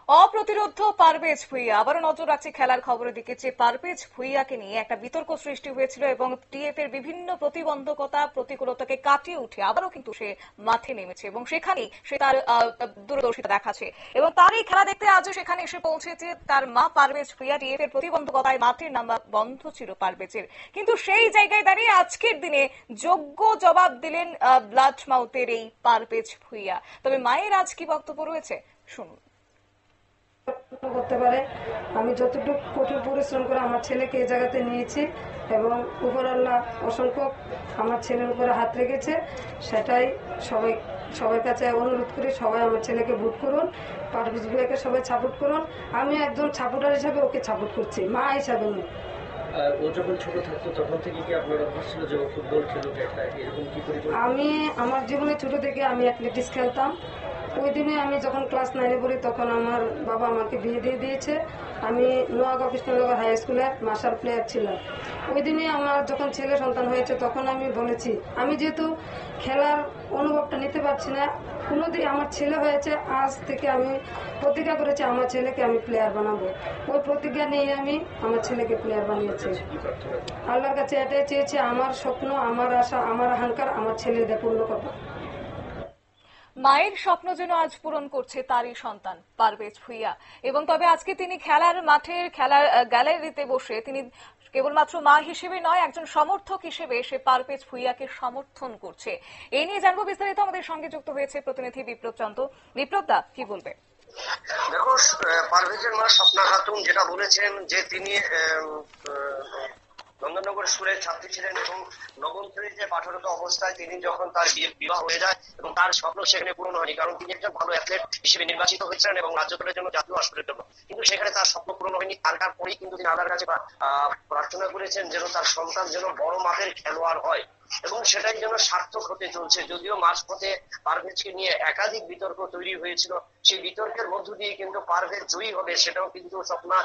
অপ্রতিরোধ্য পারভেজ ভুঁইয়া। আবারও নজর রাখছে খেলার খবরের দিকে, যে পারভেজ ভুঁইয়াকে নিয়ে একটা বিতর্ক সৃষ্টি হয়েছিল এবং টিএফ এর বিভিন্ন প্রতিবন্ধকতা প্রতিকূলতাকে কাটিয়ে উঠে আবারও কিন্তু সে মাঠে নেমেছে এবং সেখানেই সে তার দূরদর্শিতা দেখাচ্ছে এবং তার এই খেলা দেখতে আজও সেখানে এসে পৌঁছেছে তার মা পারভেজ ভুঁইয়া। টিএফ এর প্রতিবন্ধকতায় মাঠের নামা বন্ধ ছিল পারভেজের, কিন্তু সেই জায়গায় দাঁড়িয়ে আজকের দিনে যোগ্য জবাব দিলেন ব্লাড মাউথের এই পারভেজ ভুঁইয়া। তবে মায়ের আজ কি বক্তব্য রয়েছে শুনুন। করতে পারে, আমি যতটুকু কঠোর পরিশ্রম করে আমার ছেলেকে এই জায়গাতে নিয়েছি এবং উপরআল্লাহ অসংখ্য আমার ছেলের উপরে হাত রেখেছে, সেটাই সবার কাছে অনুরোধ করি, সবাই আমার ছেলেকে ভোট করুন, পারভেজ ভুঁইয়াকে সবাই সাপোর্ট করুন। আমি একজন সাপোর্টার হিসাবে ওকে সাপোর্ট করছি, মা হিসাবে নয়। ও যখন ছোট থাকতো তখন থেকে কি আপনার অভ্যাস ছিল যে ও ফুটবল খেলুক, এরকম কি করে? আমি আমার জীবনে ছোট থেকে আমি অ্যাথলেটিক্স খেলতাম। ওই দিনে আমি যখন ক্লাস 9-এ পড়ি তখন আমার বাবা আমাকে বিয়ে দিয়ে দিয়েছে। আমি নোয়াগাঁও কৃষ্ণনগর হাই স্কুলের মাস্টার প্লেয়ার ছিলাম। ওই দিনে আমার যখন ছেলে সন্তান হয়েছে তখন আমি বলেছি, আমি যেহেতু খেলার অনুভবটা নিতে পারছি না, কোনোদিন আমার ছেলে হয়েছে, আজ থেকে আমি প্রতিজ্ঞা করেছি আমার ছেলেকে আমি প্লেয়ার বানাবো। ওই প্রতিজ্ঞা নিয়ে আমি আমার ছেলেকে প্লেয়ার বানিয়েছি। আল্লাহর কাছে এটাই চেয়েছি, আমার স্বপ্ন, আমার আশা, আমার আকাঙ্ক্ষা আমার ছেলেদের পূর্ণ করবো। মায়ের স্বপ্ন যেন আজ পূরণ করছে তারই সন্তান পারভেজ ভুঁইয়া। এবং তবে আজকে তিনি খেলার মাঠের খেলার গ্যালারিতে বসে তিনি কেবলমাত্র মা হিসেবে নয়, একজন সমর্থক হিসেবে সে পারভেজ ভুঁইয়াকে সমর্থন করছে। এই নিয়ে জানবো বিস্তারিত। আমাদের সঙ্গে যুক্ত হয়েছে প্রতিনিধি বিপ্লব চন্দ্র। বিপ্লব দা, কি বলবে? দেখো, পারভেজের মা স্বপ্না খাতুন যেটা বলেছেন যে তিনি নন্দননগর স্কুলের ছাত্রী ছিলেন এবং নবম শ্রেণীতে পাঠরত অবস্থায় তিনি যখন তার বিবাহ হয়ে যায় এবং তার স্বপ্ন সেখানে পূরণ হয়নি, কারণ তিনি একজন ভালো অ্যাথলেট হিসেবে নির্বাচিত হয়েছিলেন এবং রাজ্য দলের জন্য, জাতীয় আসরের জন্য, কিন্তু সেখানে তার স্বপ্ন পূরণ হয়নি। তারপরেই কিন্তু তিনি আল্লাহর কাছে প্রার্থনা করেছেন যেন তার সন্তান যেন বড় মাপের খেলোয়াড় হয় এবং সেটাই যেন সার্থক হতে চলছে। যদিও মাঝপথে পারভেজকে নিয়ে একাধিক বিতর্ক তৈরি হয়েছিল, সেই বিতর্কের মধ্য দিয়ে কিন্তু পারভেজ জয়ী হবে সেটাও কিন্তু স্বপ্না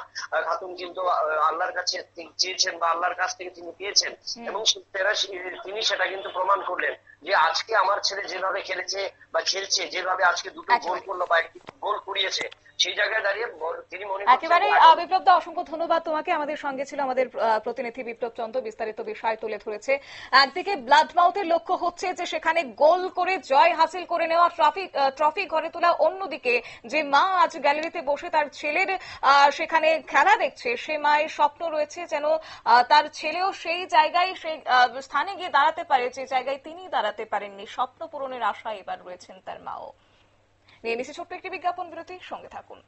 খাতুন কিন্তু আল্লাহর কাছে চেয়েছেন বা আল্লাহর কাছ থেকে তিনি পেয়েছেন এবং তিনি সেটা কিন্তু প্রমাণ করলেন যে আজকে আমার ছেলে যেভাবে খেলেছে বা খেলছে, যেভাবে আজকে দুটো গোল করলো বা একটি গোল করিয়েছে, সেই জায়গায় দাঁড়িয়ে তিনি মনে করছেন। একেবারে বিপ্লব দা, অসংখ্য ধন্যবাদ তোমাকে। আমাদের সঙ্গে ছিল আমাদের প্রতিনিধি বিপ্লব চন্দ্র, বিস্তারিত বিষয় তুলে ধরেছে। একদিকে ব্লাড মাউথের লক্ষ্য হচ্ছে যে সেখানে গোল করে জয় হাসিল করে নেওয়া, ট্রফি ঘরে তোলা। অন্যদিকে যে মা আজ গ্যালারিতে বসে তার ছেলের সেখানে খেলা দেখছে, সে মায়ের স্বপ্ন রয়েছে যেন তার ছেলেও সেই জায়গায়, সেই স্থানে গিয়ে দাঁড়াতে পারে যে জায়গায় তিনি দাঁড়াতে পারেননি। স্বপ্ন পূরণের আশা এবার রয়েছেন তার মাও। নিয়ে নিচ্ছে ছোট্ট একটি বিজ্ঞাপন বিরতি, সঙ্গে থাকুন।